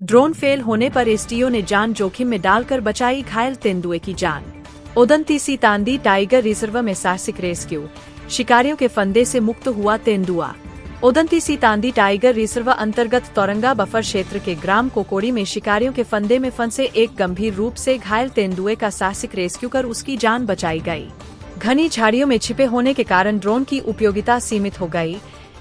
Drone fail होने पर STO ने जान जोखिम में डालकर बचाई घायल तेंदुए की जान। उदंती सीतांदी टाइगर रिजर्व में साहसिक रेस्क्यू, शिकारियों के फंदे से मुक्त हुआ तेंदुआ। उदंती सीतांदी टाइगर रिजर्व अंतर्गत तौरंगा बफर क्षेत्र के ग्राम कोकोड़ी में शिकारियों के फंदे में फंसे एक गंभीर रूप से घायल तेंदुए का साहसिक रेस्क्यू कर उसकी जान बचाई गई। घनी झाड़ियों में छिपे होने के कारण ड्रोन की उपयोगिता सीमित हो गई।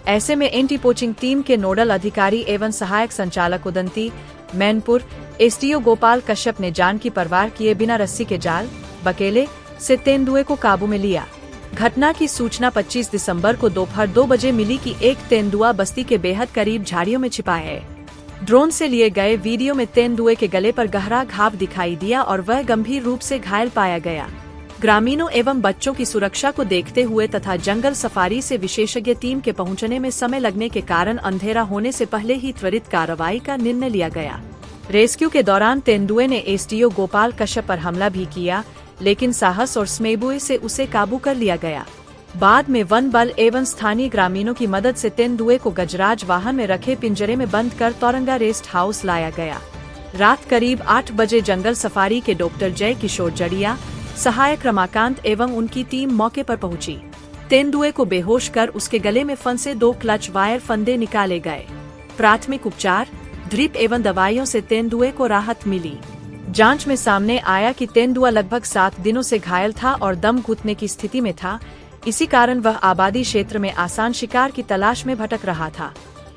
ऐसे में एंटी पोचिंग टीम के नोडल अधिकारी एवं सहायक संचालक उदंती मैनपुर एसटीओ गोपाल कश्यप ने जान की परवाह किए बिना रस्सी के जाल बकेले से तेंदुए को काबू में लिया। घटना की सूचना 25 दिसंबर को दोपहर 2 बजे मिली कि एक तेंदुआ बस्ती के बेहद करीब झाड़ियों में छिपा है। ड्रोन से लिए गए वीडियो में तेंदुए के गले पर गहरा घाव दिखाई दिया और वह गंभीर रूप से घायल पाया गया। ग्रामीणों एवं बच्चों की सुरक्षा को देखते हुए तथा जंगल सफारी से विशेषज्ञ टीम के पहुंचने में समय लगने के कारण अंधेरा होने से पहले ही त्वरित कार्रवाई का निर्णय लिया गया। रेस्क्यू के दौरान तेंदुए ने एसटीओ गोपाल कश्यप पर हमला भी किया, लेकिन साहस और स्मेबुए से उसे काबू कर लिया गया। बाद में वन बल एवं स्थानीय ग्रामीणों की मदद से तेंदुए को गजराज वाहन में रखे पिंजरे में बंद कर तौरंगा रेस्ट हाउस लाया गया। रात करीब 8 बजे जंगल सफारी के डॉक्टर जय किशोर जड़िया, सहायक रमाकांत एवं उनकी टीम मौके पर पहुंची। तेंदुए को बेहोश कर उसके गले में फंसे 2 क्लच वायर फंदे निकाले गए। प्राथमिक उपचार, ड्रिप एवं दवाइयों से तेंदुए को राहत मिली। जांच में सामने आया कि तेंदुआ लगभग 7 दिनों से घायल था और दम घुटने की स्थिति में था। इसी कारण वह आबादी क्षेत्र में आसान शिकार की तलाश में भटक रहा था।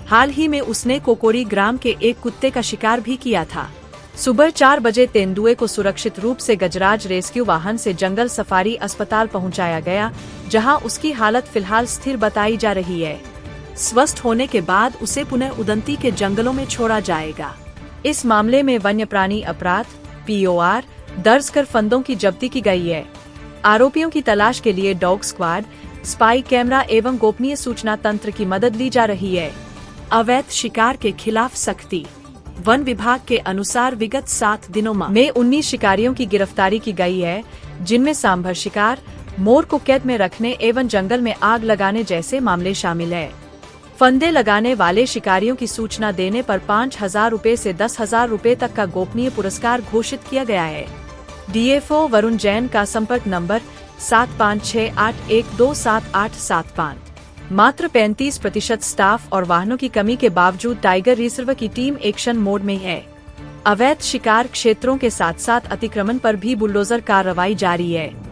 हाल ही में उसने कोकोड़ी ग्राम के एक कुत्ते का शिकार भी किया था। सुबह 4 बजे तेंदुए को सुरक्षित रूप से गजराज रेस्क्यू वाहन से जंगल सफारी अस्पताल पहुंचाया गया, जहां उसकी हालत फिलहाल स्थिर बताई जा रही है। स्वस्थ होने के बाद उसे पुनः उदंती के जंगलों में छोड़ा जाएगा। इस मामले में वन्य प्राणी अपराध POR दर्ज कर फंदों की जब्ती की गई है। आरोपियों की तलाश के लिए डॉग स्क्वाड, स्पाई कैमरा एवं गोपनीय सूचना तंत्र की मदद ली जा रही है। अवैध शिकार के खिलाफ सख्ती। वन विभाग के अनुसार विगत 7 दिनों में 19 शिकारियों की गिरफ्तारी की गई है, जिनमें सांभर शिकार, मोर को कैद में रखने एवं जंगल में आग लगाने जैसे मामले शामिल है। फंदे लगाने वाले शिकारियों की सूचना देने पर 5,000 रुपए से 10,000 रुपए तक का गोपनीय पुरस्कार घोषित किया गया है। DFO वरुण जैन का संपर्क नंबर 7568127875। मात्र 35% स्टाफ और वाहनों की कमी के बावजूद टाइगर रिजर्व की टीम एक्शन मोड में है। अवैध शिकार क्षेत्रों के साथ साथ अतिक्रमण पर भी बुलडोजर कार्रवाई जारी है।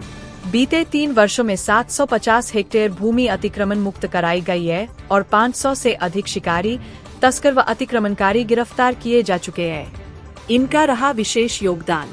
बीते 3 वर्षों में 750 हेक्टेयर भूमि अतिक्रमण मुक्त कराई गई है और 500 से अधिक शिकारी, तस्कर व अतिक्रमणकारी गिरफ्तार किए जा चुके हैं। इनका रहा विशेष योगदान।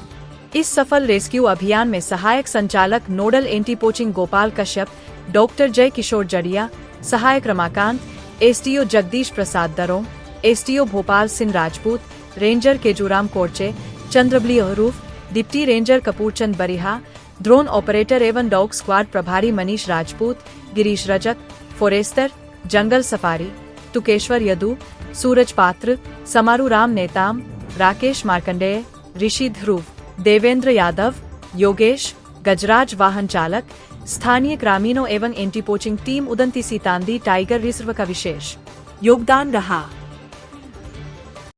इस सफल रेस्क्यू अभियान में सहायक संचालक nodal anti poaching Gopal Kashyap, doctor Jai Kishore Jadiya, सहायक Ramakant, STO Jagdish Prasad Daron, STO Bhopal Singh Rajput, ranger Kejuram Korche, Chandrabali Ahruf, deputy ranger Kapurchand Bariha, drone operator एवं डॉग स्क्वाड प्रभारी Manish Rajput, Girish Rajak, forester, jungle safari, Tukeshwar Yadu, Suraj Patra, Samaru Ram Netam, Rakesh Markandeya, ऋषि ध्रुव, देवेंद्र यादव, योगेश, गजराज वाहन चालक, स्थानीय ग्रामीणों एवं anti poaching team Udanti Sitanadi tiger reserve का विशेष योगदान रहा।